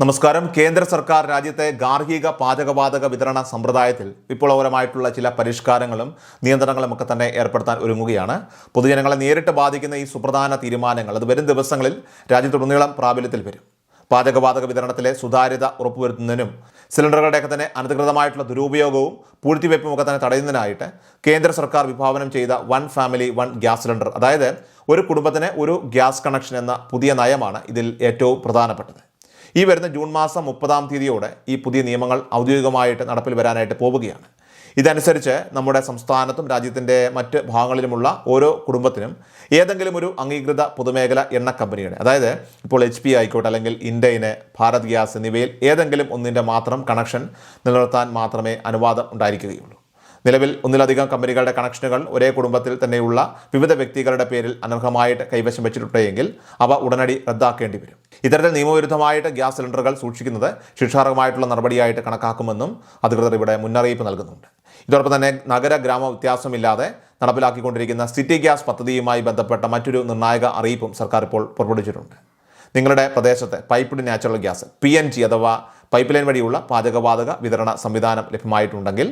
നമസ്കാരം. കേന്ദ്ര സർക്കാർ രാജ്യത്തെ ഗാർഹിക പാചകവാതക വിതരണ സമ്പ്രദായത്തിൽ വിപ്ലവകരമായിട്ടുള്ള ചില പരിഷ്കാരങ്ങളും നിയന്ത്രണങ്ങളും ഒക്കെ തന്നെ ഏർപ്പെടുത്താൻ ഒരുങ്ങുകയാണ്. പൊതുജനങ്ങളെ നേരിട്ട് ബാധിക്കുന്ന ഈ സുപ്രധാന തീരുമാനങ്ങൾ അത് വരും ദിവസങ്ങളിൽ രാജ്യത്തുടനീളം പ്രാബല്യത്തിൽ വരും. പാചകവാതക വിതരണത്തിലെ സുതാര്യത ഉറപ്പുവരുത്തുന്നതിനും സിലിണ്ടറുകളുടെയൊക്കെ തന്നെ അനധികൃതമായിട്ടുള്ള ദുരുപയോഗവും പൂഴ്ത്തിവയ്പ്പും ഒക്കെ തന്നെ തടയുന്നതിനായിട്ട് കേന്ദ്ര സർക്കാർ വിഭാവനം ചെയ്ത one family one gas cylinder, അതായത് ഒരു കുടുംബത്തിന് ഒരു ഗ്യാസ് കണക്ഷൻ എന്ന പുതിയ നയമാണ് ഇതിൽ ഏറ്റവും പ്രധാനപ്പെട്ടത്. ഈ വരുന്ന ജൂൺ മാസം 30-ാം തീയതിയോടെ ഈ പുതിയ നിയമങ്ങൾ ഔദ്യോഗികമായിട്ട് നടപ്പിൽ വരാനായിട്ട് പോവുകയാണ്. ഇതനുസരിച്ച് നമ്മുടെ സംസ്ഥാനത്തും രാജ്യത്തിൻ്റെ മറ്റ് ഭാഗങ്ങളിലുമുള്ള ഓരോ കുടുംബത്തിനും ഏതെങ്കിലും ഒരു അംഗീകൃത പൊതുമേഖല എണ്ണ കമ്പനിയുടെ, അതായത് ഇപ്പോൾ HP ആയിക്കോട്ടെ അല്ലെങ്കിൽ ഇന്ത്യന്, ഭാരത് ഗ്യാസ് എന്നിവയിൽ ഏതെങ്കിലും ഒന്നിൻ്റെ മാത്രം കണക്ഷൻ നിലനിർത്താൻ മാത്രമേ അനുവാദം ഉണ്ടായിരിക്കുകയുള്ളൂ. നിലവിൽ ഒന്നിലധികം കമ്പനികളുടെ കണക്ഷനുകൾ ഒരേ കുടുംബത്തിൽ തന്നെയുള്ള വിവിധ വ്യക്തികളുടെ പേരിൽ അനർഹമായിട്ട് കൈവശം വെച്ചിട്ടുണ്ടെങ്കിൽ അവ ഉടനടി റദ്ദാക്കേണ്ടി വരും. ഇത്തരത്തിൽ നിയമവിരുദ്ധമായിട്ട് ഗ്യാസ് സിലിണ്ടറുകൾ സൂക്ഷിക്കുന്നത് ശിക്ഷാർഹമായിട്ടുള്ള നടപടിയായിട്ട് കണക്കാക്കുമെന്നും അധികൃതർ ഇവിടെ മുന്നറിയിപ്പ് നൽകുന്നുണ്ട്. ഇതോടൊപ്പം തന്നെ നഗര ഗ്രാമ വ്യത്യാസമില്ലാതെ നടപ്പിലാക്കിക്കൊണ്ടിരിക്കുന്ന സിറ്റി ഗ്യാസ് പദ്ധതിയുമായി ബന്ധപ്പെട്ട മറ്റൊരു നിർണായക അറിയിപ്പും സർക്കാർ ഇപ്പോൾ പുറപ്പെടുവിച്ചിട്ടുണ്ട്. നിങ്ങളുടെ പ്രദേശത്ത് പൈപ്പ്ഡ് നാച്ചുറൽ ഗ്യാസ് PNG അഥവാ പൈപ്പ് ലൈൻ വഴിയുള്ള പാചകവാതക വിതരണ സംവിധാനം ലഭ്യമായിട്ടുണ്ടെങ്കിൽ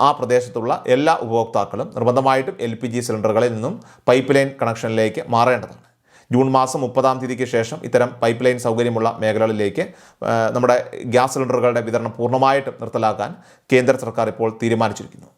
ആ പ്രദേശത്തുള്ള എല്ലാ ഉപഭോക്താക്കളും നിർബന്ധമായിട്ടും LPG സിലിണ്ടറുകളിൽ നിന്നും പൈപ്പ് ലൈൻ കണക്ഷനിലേക്ക് മാറേണ്ടതാണ്. ജൂൺ മാസം 30-ാം തീയതിക്ക് ശേഷം ഇത്തരം പൈപ്പ് ലൈൻ സൗകര്യമുള്ള മേഖലകളിലേക്ക് നമ്മുടെ ഗ്യാസ് സിലിണ്ടറുകളുടെ വിതരണം പൂർണ്ണമായിട്ടും നിർത്തലാക്കാൻ കേന്ദ്ര സർക്കാർ ഇപ്പോൾ തീരുമാനിച്ചിരിക്കുന്നു.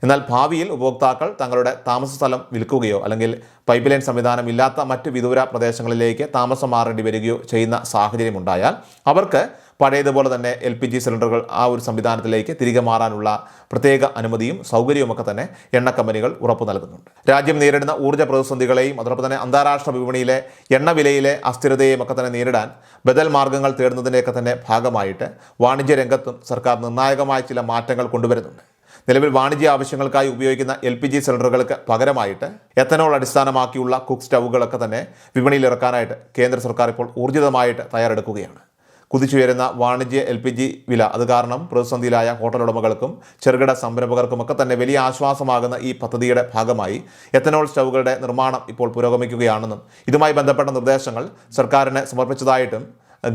എന്നാൽ ഭാവിയിൽ ഉപഭോക്താക്കൾ തങ്ങളുടെ താമസ സ്ഥലം വിൽക്കുകയോ അല്ലെങ്കിൽ പൈപ്പ് ലൈൻ സംവിധാനം ഇല്ലാത്ത മറ്റ് വിദൂര പ്രദേശങ്ങളിലേക്ക് താമസം മാറേണ്ടി വരികയോ ചെയ്യുന്ന സാഹചര്യമുണ്ടായാൽ അവർക്ക് പഴയതുപോലെ തന്നെ LPG സിലിണ്ടറുകൾ ആ ഒരു സംവിധാനത്തിലേക്ക് തിരികെ മാറാനുള്ള പ്രത്യേക അനുമതിയും സൗകര്യവുമൊക്കെ തന്നെ എണ്ണ കമ്പനികൾ ഉറപ്പു നൽകുന്നുണ്ട്. രാജ്യം നേരിടുന്ന ഊർജ്ജ പ്രതിസന്ധികളെയും അതോടൊപ്പം തന്നെ അന്താരാഷ്ട്ര വിപണിയിലെ എണ്ണ വിലയിലെ അസ്ഥിരതയെയും ഒക്കെ തന്നെ നേരിടാൻ ബദൽ മാർഗ്ഗങ്ങൾ തേടുന്നതിൻ്റെയൊക്കെ തന്നെ ഭാഗമായിട്ട് വാണിജ്യ രംഗത്തും സർക്കാർ നിർണായകമായ ചില മാറ്റങ്ങൾ കൊണ്ടുവരുന്നുണ്ട്. നിലവിൽ വാണിജ്യ ആവശ്യങ്ങൾക്കായി ഉപയോഗിക്കുന്ന LPG സിലിണ്ടറുകൾക്ക് പകരമായിട്ട് എത്തനോൾ അടിസ്ഥാനമാക്കിയുള്ള കുക്ക് സ്റ്റൗകളൊക്കെ തന്നെ വിപണിയിൽ ഇറക്കാനായിട്ട് കേന്ദ്ര സർക്കാർ ഇപ്പോൾ ഊർജിതമായിട്ട് തയ്യാറെടുക്കുകയാണ്. കുതിച്ചുയരുന്ന വാണിജ്യ LPG വില അത് കാരണം പ്രതിസന്ധിയിലായ ഹോട്ടൽ ഉടമകൾക്കും ചെറുകിട സംരംഭകർക്കും ഒക്കെ തന്നെ വലിയ ആശ്വാസമാകുന്ന ഈ പദ്ധതിയുടെ ഭാഗമായി എത്തനോൾ സ്റ്റൗകളുടെ നിർമ്മാണം ഇപ്പോൾ പുരോഗമിക്കുകയാണെന്നും ഇതുമായി ബന്ധപ്പെട്ട നിർദ്ദേശങ്ങൾ സർക്കാരിന് സമർപ്പിച്ചതായിട്ടും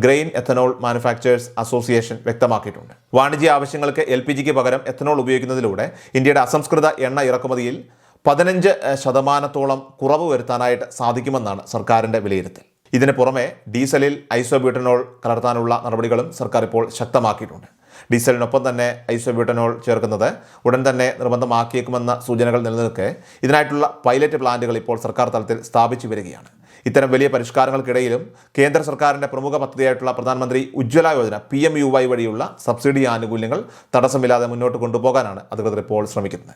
ഗ്രെയിൻ എത്തനോൾ മാനുഫാക്ചേഴ്സ് അസോസിയേഷൻ വ്യക്തമാക്കിയിട്ടുണ്ട്. വാണിജ്യ ആവശ്യങ്ങൾക്ക് LPGക്ക് പകരം എത്തനോൾ ഉപയോഗിക്കുന്നതിലൂടെ ഇന്ത്യയുടെ അസംസ്കൃത എണ്ണ ഇറക്കുമതിയിൽ 15% കുറവ് വരുത്താനായിട്ട് സാധിക്കുമെന്നാണ് സർക്കാരിൻ്റെ വിലയിരുത്തൽ. ഇതിന് പുറമെ ഡീസലിൽ ഐസോബ്യൂട്ടനോൾ കലർത്താനുള്ള നടപടികളും സർക്കാർ ഇപ്പോൾ ശക്തമാക്കിയിട്ടുണ്ട്. ഡീസലിനൊപ്പം തന്നെ ഐസോബ്യൂട്ടനോൾ ചേർക്കുന്നത് ഉടൻ തന്നെ നിർബന്ധമാക്കിയേക്കുമെന്ന സൂചനകൾ നിലനിൽക്കെ ഇതിനായിട്ടുള്ള പൈലറ്റ് പ്ലാന്റുകൾ ഇപ്പോൾ സർക്കാർ തലത്തിൽ സ്ഥാപിച്ചു വരികയാണ്. ഇത്തരം വലിയ പരിഷ്കാരങ്ങൾക്കിടയിലും കേന്ദ്ര സർക്കാരിൻ്റെ പ്രമുഖ പദ്ധതിയായിട്ടുള്ള പ്രധാനമന്ത്രി ഉജ്ജ്വല യോജന PMUY വഴിയുള്ള സബ്സിഡി ആനുകൂല്യങ്ങൾ തടസ്സമില്ലാതെ മുന്നോട്ട് കൊണ്ടുപോകാനാണ് അധികൃതർ ഇപ്പോൾ ശ്രമിക്കുന്നത്.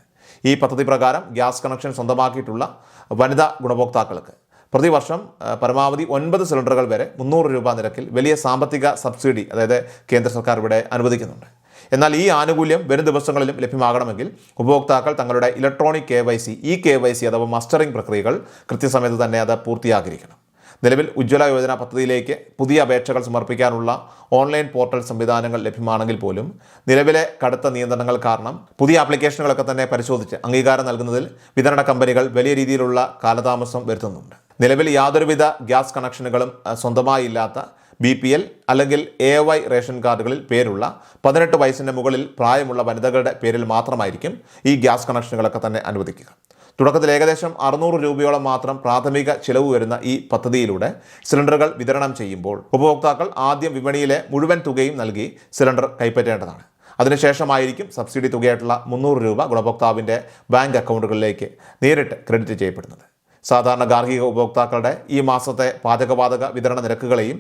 ഈ പദ്ധതി പ്രകാരം ഗ്യാസ് കണക്ഷൻ സ്വന്തമാക്കിയിട്ടുള്ള വനിതാ ഗുണഭോക്താക്കൾക്ക് പ്രതിവർഷം പരമാവധി 9 സിലിണ്ടറുകൾ വരെ 300 രൂപ നിരക്കിൽ വലിയ സാമ്പത്തിക സബ്സിഡി അതായത് കേന്ദ്ര സർക്കാർ ഇവിടെ അനുവദിക്കുന്നുണ്ട്. എന്നാൽ ഈ ആനുകൂല്യം വരും ദിവസങ്ങളിലും ലഭ്യമാകണമെങ്കിൽ ഉപഭോക്താക്കൾ തങ്ങളുടെ ഇലക്ട്രോണിക് KYC അഥവാ മസ്റ്ററിംഗ് പ്രക്രിയകൾ കൃത്യസമയത്ത് തന്നെ അത് പൂർത്തിയാക്കിയിരിക്കണം. നിലവിൽ ഉജ്ജ്വല യോജന പദ്ധതിയിലേക്ക് പുതിയ അപേക്ഷകൾ സമർപ്പിക്കാനുള്ള ഓൺലൈൻ പോർട്ടൽ സംവിധാനങ്ങൾ ലഭ്യമാണെങ്കിൽ പോലും നിലവിലെ കടുത്ത നിയന്ത്രണങ്ങൾ കാരണം പുതിയ ആപ്ലിക്കേഷനുകളൊക്കെ തന്നെ പരിശോധിച്ച് അംഗീകാരം നൽകുന്നതിൽ വിതരണ കമ്പനികൾ വലിയ രീതിയിലുള്ള കാലതാമസം വരുത്തുന്നുണ്ട്. നിലവിൽ യാതൊരുവിധ ഗ്യാസ് കണക്ഷനുകളും സ്വന്തമായി ഇല്ലാത്ത BPL അല്ലെങ്കിൽ AY റേഷൻ കാർഡുകളിൽ പേരുള്ള 18 വയസ്സിന് മുകളിൽ പ്രായമുള്ള വനിതകളുടെ പേരിൽ മാത്രമായിരിക്കും ഈ ഗ്യാസ് കണക്ഷനുകളൊക്കെ തന്നെ അനുവദിക്കുക. തുടക്കത്തിൽ ഏകദേശം 600 രൂപയോളം മാത്രം പ്രാഥമിക ചിലവ് വരുന്ന ഈ പദ്ധതിയിലൂടെ സിലിണ്ടറുകൾ വിതരണം ചെയ്യുമ്പോൾ ഉപഭോക്താക്കൾ ആദ്യം വിപണിയിലെ മുഴുവൻ തുകയും നൽകി സിലിണ്ടർ കൈപ്പറ്റേണ്ടതാണ്. അതിനുശേഷമായിരിക്കും സബ്സിഡി തുകയായിട്ടുള്ള 300 രൂപ ഗുണഭോക്താവിൻ്റെ ബാങ്ക് അക്കൗണ്ടുകളിലേക്ക് നേരിട്ട് ക്രെഡിറ്റ് ചെയ്യപ്പെടുന്നത്. സാധാരണ ഗാർഹിക ഉപഭോക്താക്കളുടെ ഈ മാസത്തെ പാചകവാതക വിതരണ നിരക്കുകളെയും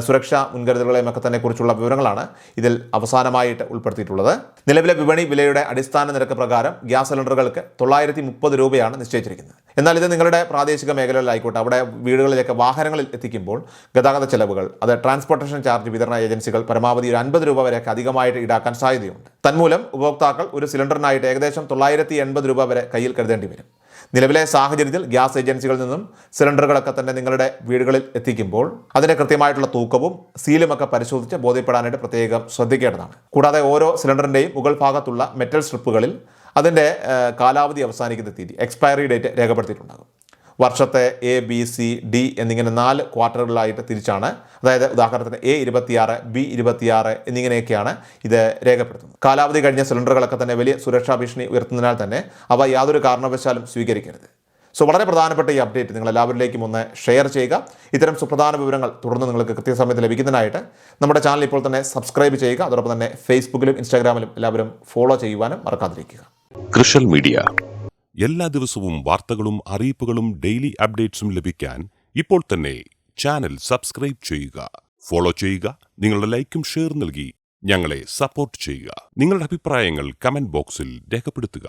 സുരക്ഷാ മുൻകരുതലുകളെയും ഒക്കെ തന്നെ കുറിച്ചുള്ള വിവരങ്ങളാണ് ഇതിൽ അവസാനമായിട്ട് ഉൾപ്പെടുത്തിയിട്ടുള്ളത്. നിലവിലെ വിപണി വിലയുടെ അടിസ്ഥാന നിരക്ക് പ്രകാരം ഗ്യാസ് സിലിണ്ടറുകൾക്ക് 930 രൂപയാണ് നിശ്ചയിച്ചിരിക്കുന്നത്. എന്നാൽ ഇത് നിങ്ങളുടെ പ്രാദേശിക മേഖലകളിലായിക്കോട്ടെ, അവിടെ വീടുകളിലേക്ക് വാഹനങ്ങളിൽ എത്തിക്കുമ്പോൾ ഗതാഗത ചെലവുകൾ, അത് ട്രാൻസ്പോർട്ടേഷൻ ചാർജ് വിതരണ ഏജൻസികൾ പരമാവധി 50 രൂപ വരെയൊക്കെ അധികമായിട്ട് ഈടാക്കാൻ സാധ്യതയുണ്ട്. തന്മൂലം ഉപഭോക്താക്കൾ ഒരു സിലിണ്ടറിനായിട്ട് ഏകദേശം 980 രൂപ വരെ കയ്യിൽ കരുതേണ്ടി വരും. നിലവിലെ സാഹചര്യത്തിൽ ഗ്യാസ് ഏജൻസികളിൽ നിന്നും സിലിണ്ടറുകളൊക്കെ തന്നെ നിങ്ങളുടെ വീടുകളിൽ എത്തിക്കുമ്പോൾ അതിൻ്റെ കൃത്യമായിട്ടുള്ള തൂക്കവും സീലുമൊക്കെ പരിശോധിച്ച് ബോധ്യപ്പെടാനായിട്ട് പ്രത്യേകം ശ്രദ്ധിക്കേണ്ടതാണ്. കൂടാതെ ഓരോ സിലിണ്ടറിൻ്റെയും മുകൾ ഭാഗത്തുള്ള മെറ്റൽ സ്ട്രിപ്പുകളിൽ അതിൻ്റെ കാലാവധി അവസാനിക്കുന്ന തീയതി എക്സ്പയറി ഡേറ്റ് രേഖപ്പെടുത്തിയിട്ടുണ്ടാകും. വർഷത്തെ A, B, C, D എന്നിങ്ങനെ 4 ക്വാർട്ടറുകളായിട്ട് തിരിച്ചാണ്, അതായത് ഉദാഹരണത്തിന് A26, B26 എന്നിങ്ങനെയൊക്കെയാണ് ഇത് രേഖപ്പെടുത്തുന്നത്. കാലാവധി കഴിഞ്ഞ സിലിണ്ടറുകളൊക്കെ തന്നെ വലിയ സുരക്ഷാ ഭീഷണി ഉയർത്തുന്നതിനാൽ തന്നെ അവ യാതൊരു കാരണവശാലും സ്വീകരിക്കരുത്. സോ വളരെ പ്രധാനപ്പെട്ട ഈ അപ്ഡേറ്റ് നിങ്ങൾ എല്ലാവരിലേക്കും ഒന്ന് ഷെയർ ചെയ്യുക. ഇത്തരം സുപ്രധാന വിവരങ്ങൾ തുടർന്ന് നിങ്ങൾക്ക് കൃത്യസമയത്ത് ലഭിക്കുന്നതിനായിട്ട് നമ്മുടെ ചാനൽ ഇപ്പോൾ തന്നെ സബ്സ്ക്രൈബ് ചെയ്യുക. അതോടൊപ്പം തന്നെ ഫേസ്ബുക്കിലും ഇൻസ്റ്റാഗ്രാമിലും എല്ലാവരും ഫോളോ ചെയ്യുവാനും മറക്കാതിരിക്കുക. കൃഷൽ മീഡിയ എല്ലാ ദിവസവും വാർത്തകളും അറിയിപ്പുകളും ഡെയിലി അപ്ഡേറ്റ്സും ലഭിക്കാൻ ഇപ്പോൾ തന്നെ ചാനൽ സബ്സ്ക്രൈബ് ചെയ്യുക, ഫോളോ ചെയ്യുക. നിങ്ങളുടെ ലൈക്കും ഷെയർ നൽകി ഞങ്ങളെ സപ്പോർട്ട് ചെയ്യുക. നിങ്ങളുടെ അഭിപ്രായങ്ങൾ കമന്റ് ബോക്സിൽ രേഖപ്പെടുത്തുക.